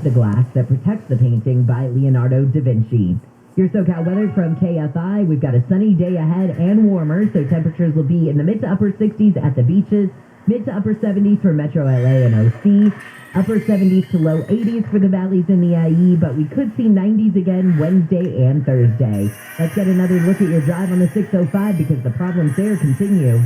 the glass that protects the painting by Leonardo da Vinci. Your SoCal weather from KFI. We've got a sunny day ahead and warmer, so temperatures will be in the mid to upper 60s at the beaches, mid to upper 70s for Metro LA and OC, upper 70s to low 80s for the valleys in the IE, but we could see 90s again Wednesday and Thursday. Let's get another look at your drive on the 605 because the problems there continue.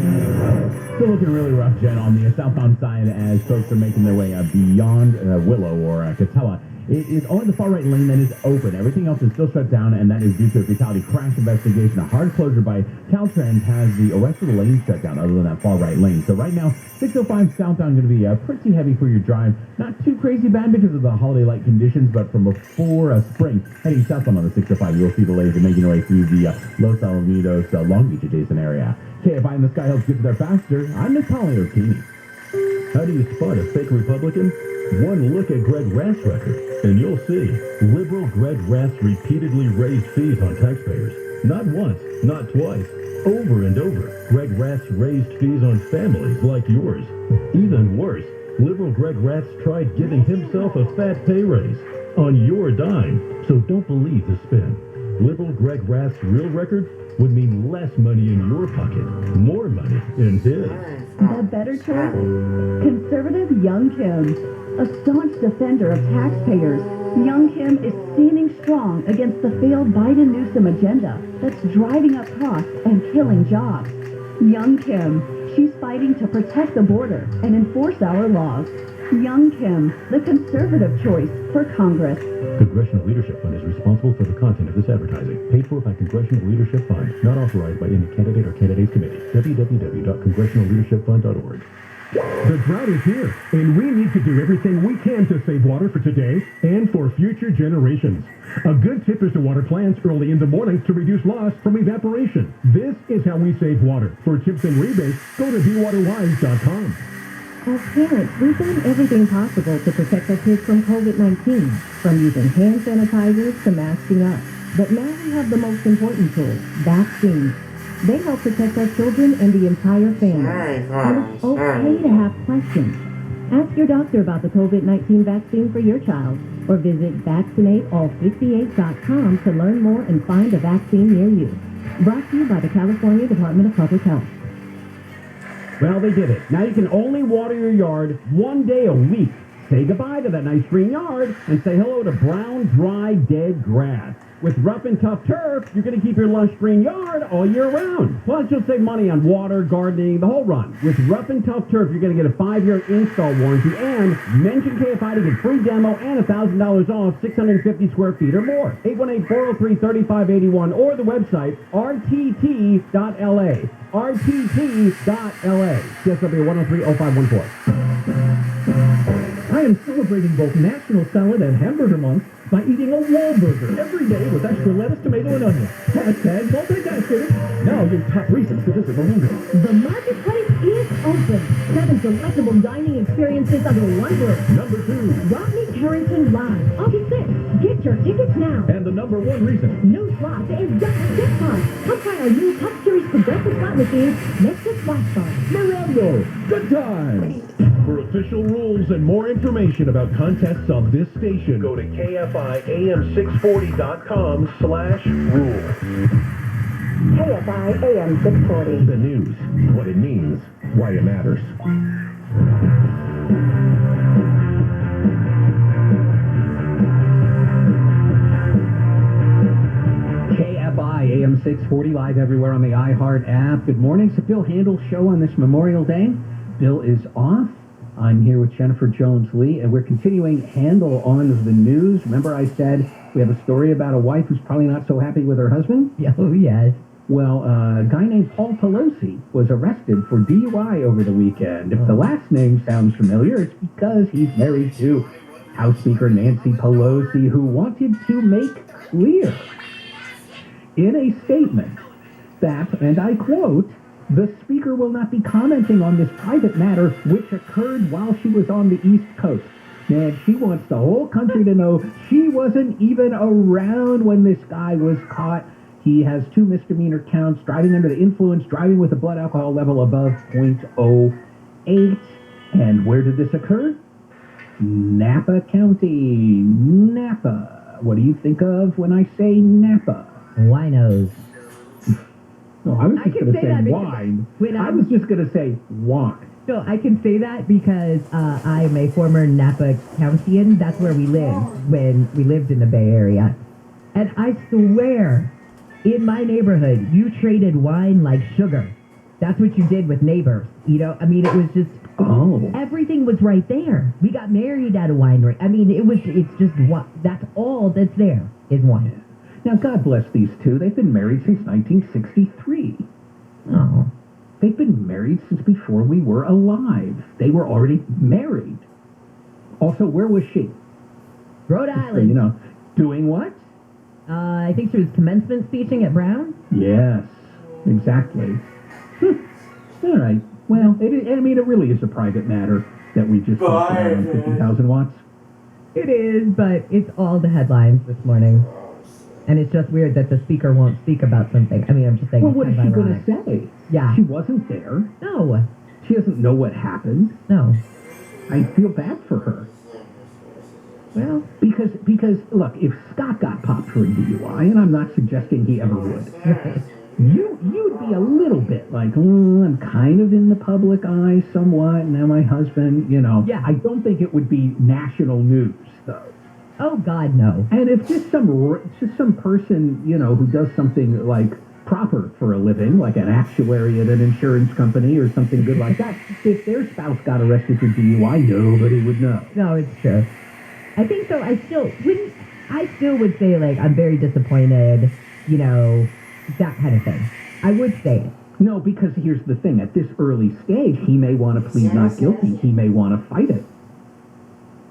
Still looking really rough, Jen, on the southbound side as folks are making their way beyond Willow or Catella. It is only the far right lane that is open. Everything else is still shut down, and that is due to a fatality crash investigation. A hard closure by Caltrans has the rest of the lane shut down other than that far right lane. So right now, 605 southbound going to be pretty heavy for your drive. Not too crazy bad because of the holiday light conditions, but from before spring, heading southbound on the 605, you'll see the laser making their way through the Los Alamitos, Long Beach adjacent area. KFI in the Sky helps get you there faster. I'm Nick O'Keefe. How do you spot a fake Republican? One look at Greg Rath's record, and you'll see liberal Greg Rath repeatedly raised fees on taxpayers. Not once, not twice, over and over. Greg Rath raised fees on families like yours. Even worse, liberal Greg Rath tried giving himself a fat pay raise on your dime. So don't believe the spin. Liberal Greg Rath's real record would mean less money in your pocket, more money in his. The better choice? Conservative Young Kim. A staunch defender of taxpayers, Young Kim is standing strong against the failed Biden-Newsom agenda that's driving up costs and killing jobs. Young Kim, she's fighting to protect the border and enforce our laws. Young Kim, the conservative choice for Congress. Congressional Leadership Fund is responsible for the content of this advertising. Paid for by Congressional Leadership Fund. Not authorized by any candidate or candidates committee. www.congressionalleadershipfund.org. The drought is here, and we need to do everything we can to save water for today and for future generations. A good tip is to water plants early in the morning to reduce loss from evaporation. This is how we save water. For tips and rebates, go to BeWaterWise.com. As parents, we've done everything possible to protect our kids from COVID-19, from using hand sanitizers to masking up. But now we have the most important tool, vaccines. They help protect our children and the entire family. And it's okay to have questions. Ask your doctor about the COVID-19 vaccine for your child, or visit vaccinateall58.com to learn more and find a vaccine near you. Brought to you by the California Department of Public Health. Well, they did it. Now you can only water your yard one day a week. Say goodbye to that nice green yard and say hello to brown, dry, dead grass. With Rough and Tough Turf, you're going to keep your lush green yard all year round. Plus, you'll save money on water, gardening, the whole run. With Rough and Tough Turf, you're going to get a 5-year install warranty and mention KFI to get free demo and $1,000 off 650 square feet or more. 818-403-3581 or the website rtt.la. rtt.la. CSW 103-0514. I am celebrating both National Salad and Hamburger Month by eating a Wahlburger every day with extra lettuce, tomato, and onion. Hashtag multifaceted. Now your top reasons to visit the Logo. The marketplace is open. 7 delectable dining experiences under one roof. Number 2. Rodney Carrington Live, August 6th. Get your tickets now. And the number 1 reason. New slots and Dutch jackpot. Come try our new Cup Series progressive slot machine next to Slot Fun. Morongo. Good times. For official rules and more information about contests on this station, go to KFIAM640.com/rules. KFI AM 640. The news, what it means, why it matters. KFI AM 640 live everywhere on the iHeart app. Good morning. It's a Bill Handel show on this Memorial Day. Bill is off. I'm here with Jennifer Jones-Lee, and we're continuing Handel on the news. Remember I said we have a story about a wife who's probably not so happy with her husband? Oh, yes. Well, a guy named Paul Pelosi was arrested for DUI over the weekend. If the last name sounds familiar, it's because he's married to House Speaker Nancy Pelosi, who wanted to make clear in a statement that, and I quote, "The Speaker will not be commenting on this private matter which occurred while she was on the East Coast." Man, she wants the whole country to know she wasn't even around when this guy was caught. He has 2 misdemeanor counts, driving under the influence, driving with a blood alcohol level above .08. And where did this occur? Napa County. Napa. What do you think of when I say Napa? Winos. No, I was I just can going to say say that because wine. when I was just going to say wine. No, I can say that because I am a former Napa Countian. That's where we lived when we lived in the Bay Area. And I swear, in my neighborhood, you traded wine like sugar. That's what you did with neighbors. You know, I mean, it was just, everything was right there. We got married at a winery. I mean, it's just, that's all that's there is wine. Now, God bless these two. They've been married since 1963. Oh. They've been married since before we were alive. They were already married. Also, where was she? Rhode Island. You know, doing what? I think she was commencement speeching at Brown. Yes, exactly. All right. Well, it really is a private matter that we just talked about on 50,000 watts. It is, but it's all the headlines this morning. And it's just weird that the speaker won't speak about something. I mean, I'm just saying. Well, what is she going to say? Yeah. She wasn't there. No. She doesn't know what happened. No. I feel bad for her. Well, because look, if Scott got popped for a DUI, and I'm not suggesting he ever would, you'd be a little bit like, I'm kind of in the public eye somewhat. Now my husband, you know. Yeah. I don't think it would be national news though. Oh God, no. And if just some person, you know, who does something like proper for a living, like an actuary at an insurance company or something good like that, if their spouse got arrested for DUI, nobody would know. No, it's true. I think so. I still would say, like, I'm very disappointed, you know, that kind of thing. I would say it. No, because here's the thing. At this early stage, he may want to plead not guilty. He may want to fight it.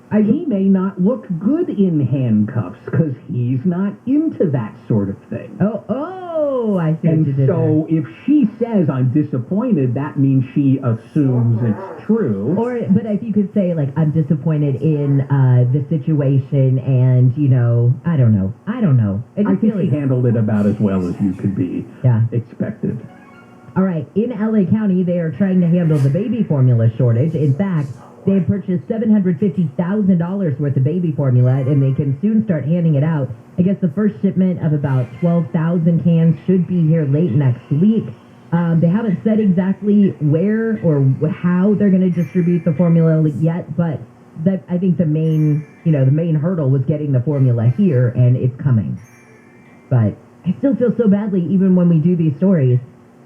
He may not look good in handcuffs because he's not into that sort of thing. Oh, I see. And so if she says, I'm disappointed, that means she assumes it's true. But if you could say, like, I'm disappointed in the situation and, you know, I don't know. I think she handled it about as well as you could be expected. All right. In LA County, they are trying to handle the baby formula shortage. In fact, they have purchased $750,000 worth of baby formula, and they can soon start handing it out. I guess the first shipment of about 12,000 cans should be here late next week. They haven't said exactly where or how they're going to distribute the formula yet, but I think the main hurdle was getting the formula here, and it's coming. But I still feel so badly, even when we do these stories,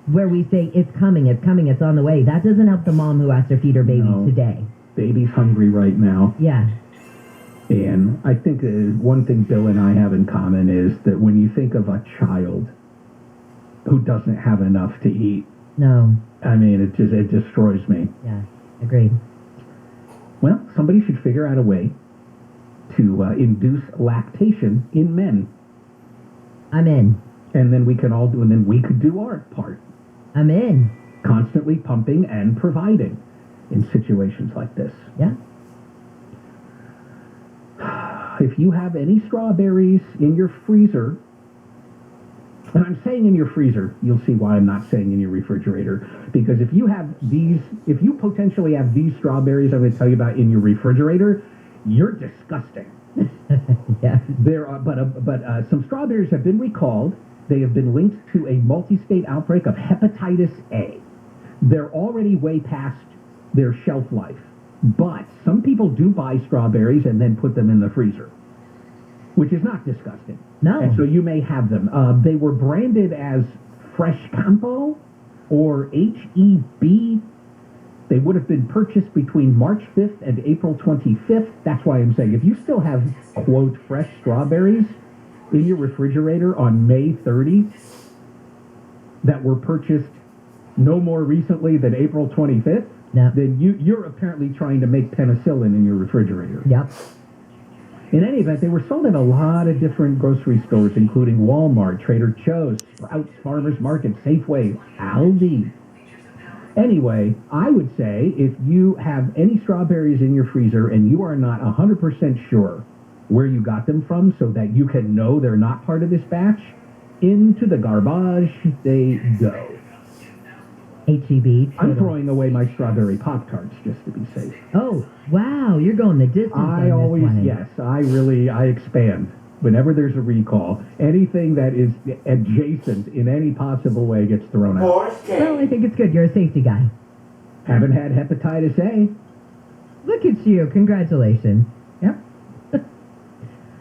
where we say it's coming, it's on the way. That doesn't help the mom who has to feed her baby today. Baby's hungry right now. Yeah. And I think one thing Bill and I have in common is that when you think of a child who doesn't have enough to eat, no, I mean, it destroys me. Yeah, agreed. Well, somebody should figure out a way to induce lactation in men. I'm in. And then we could do our part. I'm in. Constantly pumping and providing in situations like this. Yeah. If you have any strawberries in your freezer, and I'm saying in your freezer, you'll see why I'm not saying in your refrigerator. Because if you potentially have these strawberries I'm going to tell you about in your refrigerator, you're disgusting. Yeah. There are, but some strawberries have been recalled. They have been linked to a multi-state outbreak of hepatitis A. They're already way past their shelf life. But some people do buy strawberries and then put them in the freezer, which is not disgusting. No. And so you may have them. They were branded as Fresh Campo or HEB. They would have been purchased between March 5th and April 25th. That's why I'm saying if you still have, quote, fresh strawberries in your refrigerator on May 30 that were purchased no more recently than April 25th, then you're apparently trying to make penicillin in your refrigerator. Yep. In any event, they were sold at a lot of different grocery stores, including Walmart, Trader Joe's, Sprouts, Farmers Market, Safeway, Aldi. Anyway, I would say if you have any strawberries in your freezer and you are not 100% sure where you got them from so that you can know they're not part of this batch, into the garbage they go. HEB. I'm throwing away my strawberry Pop-Tarts just to be safe. Oh, wow, you're going the distance on I this always, one. yes, I expand. Whenever there's a recall, anything that is adjacent in any possible way gets thrown out. Well, I think it's good. You're a safety guy. Haven't had hepatitis A. Look at you. Congratulations. Yep.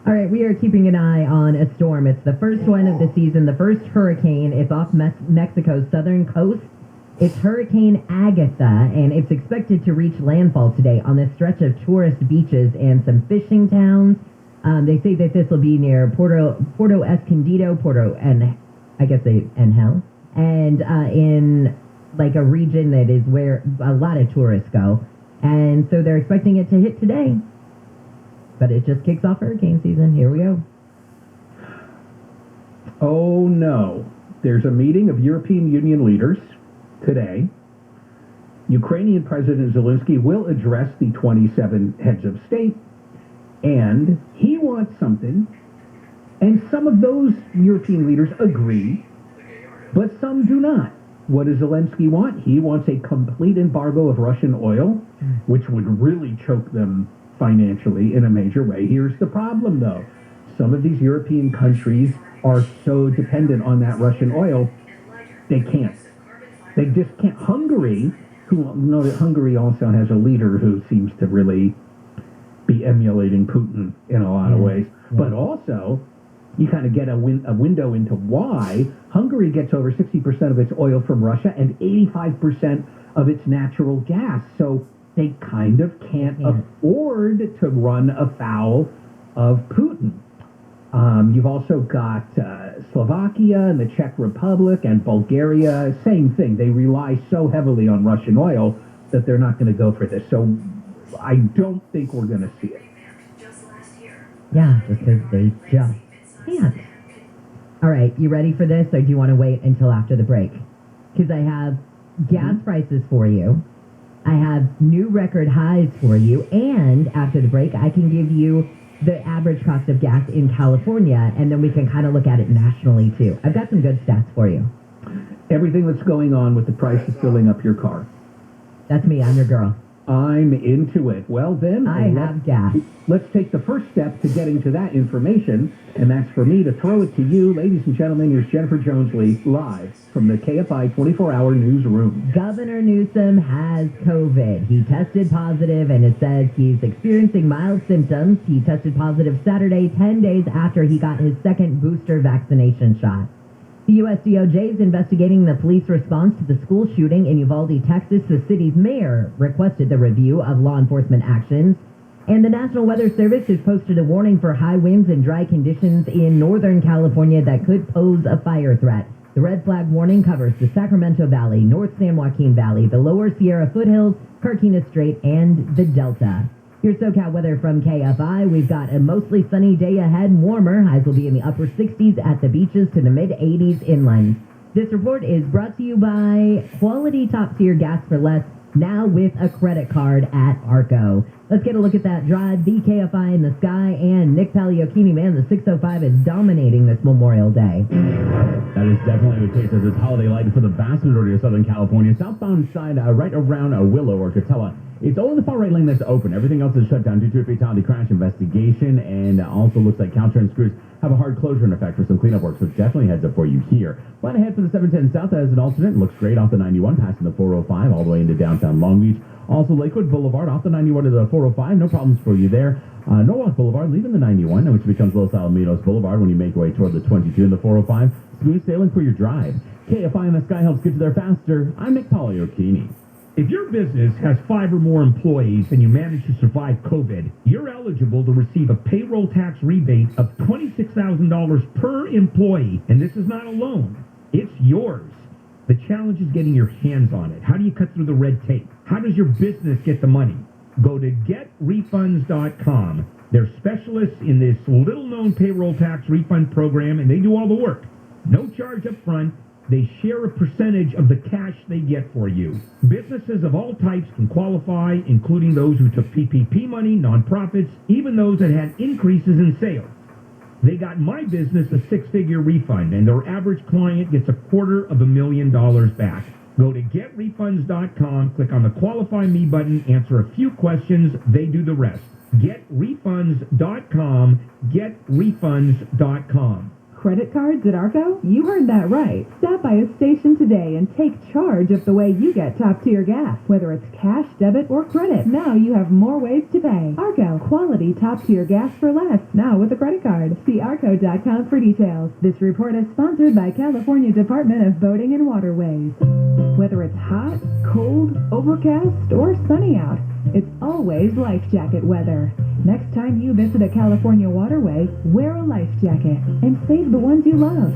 All right, we are keeping an eye on a storm. It's the first one of the season, the first hurricane. It's off Mexico's southern coast. It's Hurricane Agatha, and it's expected to reach landfall today on this stretch of tourist beaches and some fishing towns. They say that this will be near Puerto Escondido, and Angel, and in like a region that is where a lot of tourists go. And so they're expecting it to hit today. But it just kicks off hurricane season. Here we go. Oh no. There's a meeting of European Union leaders today. Ukrainian President Zelensky will address the 27 heads of state, and he wants something, and some of those European leaders agree, but some do not. What does Zelensky want? He wants a complete embargo of Russian oil, which would really choke them financially in a major way. Here's the problem, though. Some of these European countries are so dependent on that Russian oil, they can't. They just can't. Hungary, Hungary also has a leader who seems to really be emulating Putin in a lot of ways. Yeah. But also, you kind of get a window into why Hungary gets over 60% of its oil from Russia and 85% of its natural gas. So they kind of can't afford to run afoul of Putin. You've also got Slovakia and the Czech Republic and Bulgaria. Same thing. They rely so heavily on Russian oil that they're not going to go for this. So I don't think we're going to see it. Yeah, because they just can't. All right, you ready for this, or do you want to wait until after the break? Because I have gas prices for you. I have new record highs for you. And after the break, I can give you the average cost of gas in California, and then we can kind of look at it nationally, too. I've got some good stats for you. Everything that's going on with the price of filling up your car. That's me. I'm your girl. I'm into it. Well, then, I have gas. Let's take the first step to getting to that information, and that's for me to throw it to you. Ladies and gentlemen, here's Jennifer Jones-Lee, live from the KFI 24-hour newsroom. Governor Newsom has COVID. He tested positive, and it says he's experiencing mild symptoms. He tested positive Saturday, 10 days after he got his second booster vaccination shot. The U.S. DOJ is investigating the police response to the school shooting in Uvalde, Texas. The city's mayor requested the review of law enforcement actions. And the National Weather Service has posted a warning for high winds and dry conditions in Northern California that could pose a fire threat. The red flag warning covers the Sacramento Valley, North San Joaquin Valley, the Lower Sierra foothills, Carquinez Strait, and the Delta. Your SoCal weather from KFI. We've got a mostly sunny day ahead, warmer. Highs will be in the upper 60s at the beaches to the mid-80s inland. This report is brought to you by Quality Top-Tier Gas for Less, now with a credit card at Arco. Let's get a look at that drive. The KFI in the sky, and Nick Pagliocchini, man, the 605 is dominating this Memorial Day. That is definitely the case as it's holiday light for the vast majority of Southern California. Southbound side, right around Willow or Catella. It's only the far right lane that's open. Everything else is shut down due to a fatality crash investigation, and also looks like Caltrans crews have a hard closure in effect for some cleanup work, so definitely heads up for you here. Plan ahead for the 710 South as an alternate. Looks great off the 91, passing the 405 all the way into downtown Long Beach. Also, Lakewood Boulevard off the 91 to the 405. No problems for you there. Norwalk Boulevard leaving the 91, which becomes Los Alamitos Boulevard when you make your way toward the 22 and the 405. Smooth sailing for your drive. KFI in the sky helps get you there faster. I'm Nick Pagliocchini. If your business has 5 or more employees and you manage to survive COVID, you're eligible to receive a payroll tax rebate of $26,000 per employee. And this is not a loan. It's yours. The challenge is getting your hands on it. How do you cut through the red tape? How does your business get the money? Go to getrefunds.com. They're specialists in this little-known payroll tax refund program, and they do all the work. No charge up front. They share a percentage of the cash they get for you. Businesses of all types can qualify, including those who took PPP money, nonprofits, even those that had increases in sales. They got my business a 6-figure refund, and their average client gets $250,000 back. Go to getrefunds.com, click on the Qualify Me button, answer a few questions, they do the rest. Getrefunds.com, getrefunds.com. Credit cards at Arco? You heard that right. Stop by a station today and take charge of the way you get top-tier gas. Whether it's cash, debit, or credit, now you have more ways to pay. Arco, quality top-tier gas for less, now with a credit card. See arco.com for details. This report is sponsored by California Department of Boating and Waterways. Whether it's hot, cold, overcast, or sunny out, it's always life jacket weather. Next time you visit a California waterway, wear a life jacket and save the ones you love.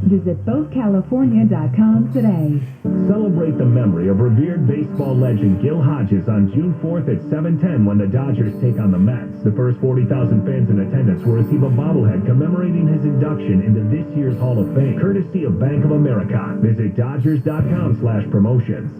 Visit boatcalifornia.com today. Celebrate the memory of revered baseball legend Gil Hodges on June 4th at 7:10 when the Dodgers take on the Mets. The first 40,000 fans in attendance will receive a bobblehead commemorating his induction into this year's Hall of Fame, courtesy of Bank of America. Visit Dodgers.com/promotions.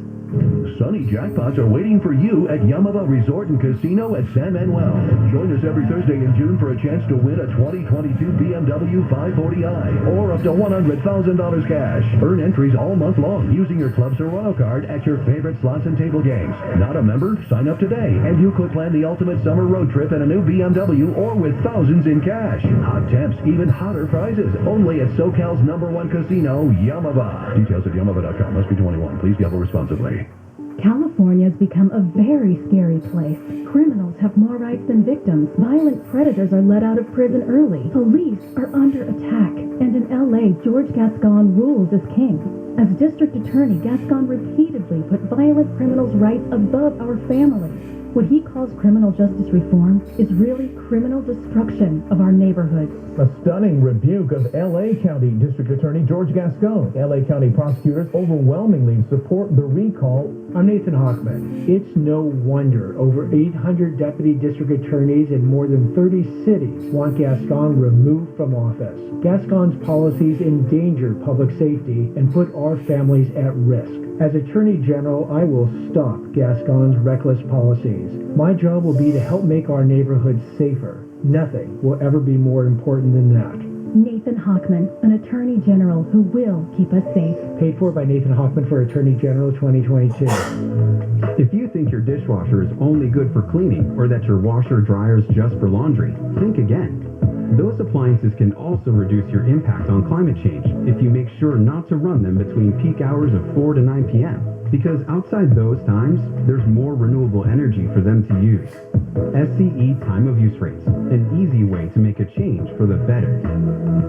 Sunny jackpots are waiting for you at Yamava Resort and Casino at San Manuel. Join us every Thursday in June for a chance to win a 2022 BMW 540i or up to $100,000 cash. Earn entries all month long using your Club Serrano card at your favorite slots and table games. Not a member? Sign up today and you could plan the ultimate summer road trip in a new BMW or with thousands in cash. Hot temps, even hotter prizes. Only at SoCal's #1 casino, Yamava. Details at Yamava.com. Must be 21. Please gamble responsibly. California's become a very scary place. Criminals have more rights than victims. Violent predators are let out of prison early. Police are under attack. And in LA, George Gascon rules as king. As district attorney, Gascon repeatedly put violent criminals' rights above our families. What he calls criminal justice reform is really criminal destruction of our neighborhoods. A stunning rebuke of L.A. County District Attorney George Gascon. L.A. County prosecutors overwhelmingly support the recall. I'm Nathan Hochman. It's no wonder over 800 deputy district attorneys in more than 30 cities want Gascon removed from office. Gascon's policies endanger public safety and put our families at risk. As Attorney General, I will stop Gascon's reckless policies. My job will be to help make our neighborhoods safer. Nothing will ever be more important than that. Nathan Hochman, an Attorney General who will keep us safe. Paid for by Nathan Hochman for Attorney General 2022. If you think your dishwasher is only good for cleaning or that your washer dryer is just for laundry, think again. Those appliances can also reduce your impact on climate change if you make sure not to run them between peak hours of 4 to 9 p.m. Because outside those times, there's more renewable energy for them to use. SCE time of use rates, an easy way to make a change for the better.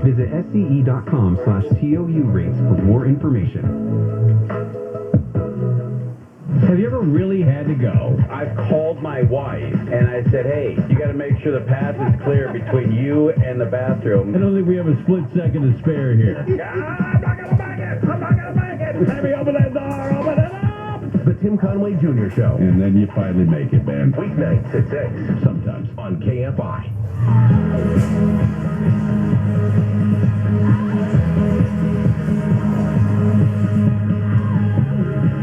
Visit SCE.com/TOU rates for more information. Have you ever really had to go? I've called my wife and I said, hey, you got to make sure the path is clear between you and the bathroom. I don't think we have a split second to spare here. I'm not going to make it. I'm not going to make it. Let me open that door. Open it up. The Tim Conway Jr. Show. And then you finally make it, man. Weeknights at 6. Sometimes on KFI.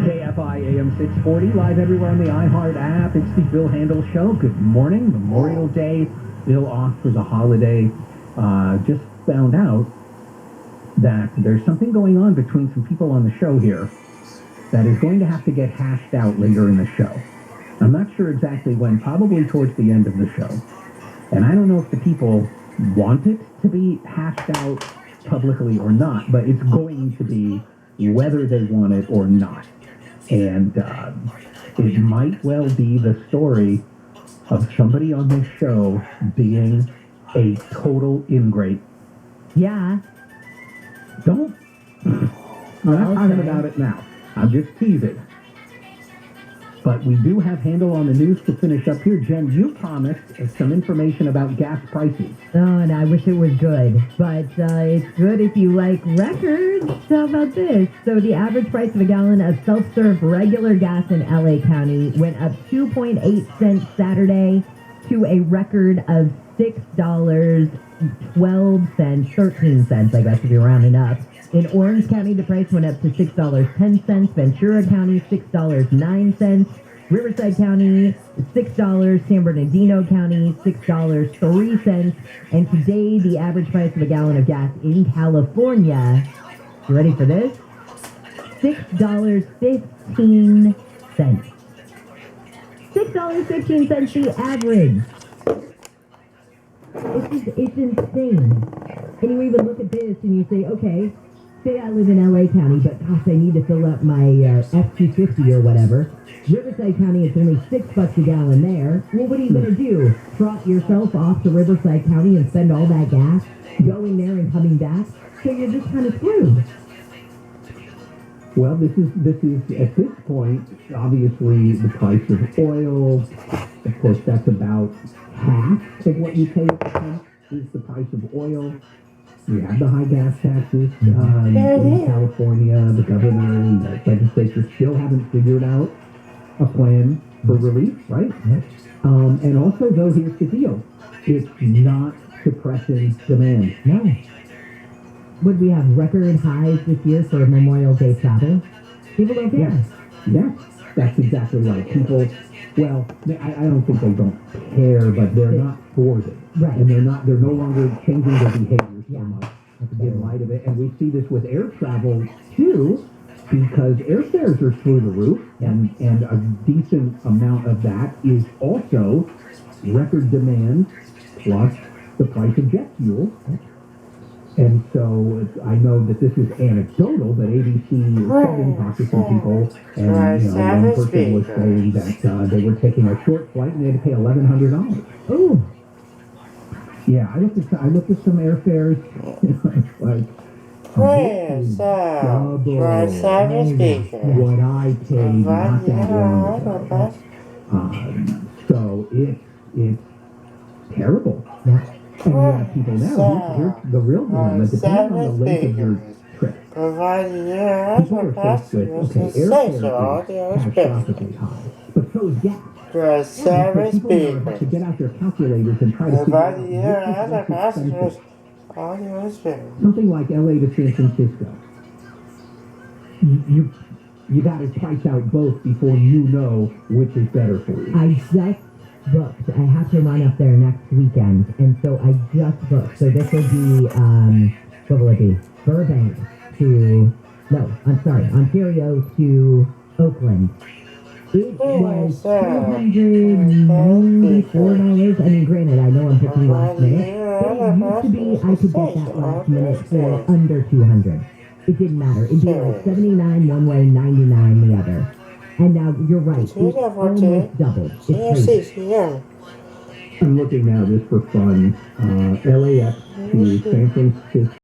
KFI AM 640, live everywhere on the iHeart app. It's the Bill Handel Show. Good morning. Memorial Day. Bill off for the holiday. Just found out that there's something going on between some people on the show here that is going to have to get hashed out later in the show. I'm not sure exactly when, probably towards the end of the show. And I don't know if the people want it to be hashed out publicly or not, but it's going to be whether they want it or not. And it might well be the story of somebody on this show being a total ingrate. Yeah. Don't. I'm not talking about it now. I'm just teasing. But we do have Handel on the news to finish up here. Jen, you promised some information about gas prices. Oh, and I wish it was good. But it's good if you like records. How about this? So the average price of a gallon of self-serve regular gas in LA County went up 2.8 cents Saturday to a record of $6.12, 13 cents, I guess, if you're rounding up. In Orange County, the price went up to $6.10. Ventura County, $6.09. Riverside County, $6. San Bernardino County, $6.03. And today, the average price of a gallon of gas in California, you ready for this? $6.15. $6.15 the average. It's insane. And you even look at this and you say, okay, say I live in LA County, but gosh, I need to fill up my F-250 or whatever. Riverside County, it's only $6 a gallon there. Well, what are you going to do? Trot yourself off to Riverside County and spend all that gas going there and coming back? So you're just kind of screwed. Well, this is at this point, obviously the price of oil. Of course, that's about half of what you pay at the pump is the price of oil. You have the high gas taxes in California. The governor and the legislature still haven't figured out a plan for relief, right? And also, though, here's the deal. It's not suppressing demand. No. Would we have record highs this year for Memorial Day travel? People don't care. Yes, that's exactly right. People, well, I don't think they don't care, but they're not for it. Right. And they're no longer changing their behavior so much in light of it. And we see this with air travel, too, because airfares are through the roof, and a decent amount of that is also record demand plus the price of jet fuel. And so I know that this is anecdotal, but ABC is talking to some people, and one person was saying that they were taking a short flight and they had to pay $1,100. Ooh. Yeah, I looked at some airfares. Like, double what I paid not that long ago. So it's terrible. Yeah. And you have people now, here's the real dilemma, depending on the length of your trip. People are faced with, okay, airfare is catastrophically high, but so is gas. So people have to get out their calculators and try to figure out which is less expensive. Something like LA to San Francisco. You got to price out both before you know which is better for you. I just booked. I have to run up there next weekend, and so I just booked. So this will be, what will it be? Burbank to, no, I'm sorry, Ontario to Oakland. It was $294. I mean, granted, I know I'm picking last minute, but it used to be I could get that last minute for under $200. It didn't matter. It'd be like $79 one way, $99 the other. And now, you're right, it's almost doubled. It's crazy. I'm looking now just for fun. LAX to San Francisco.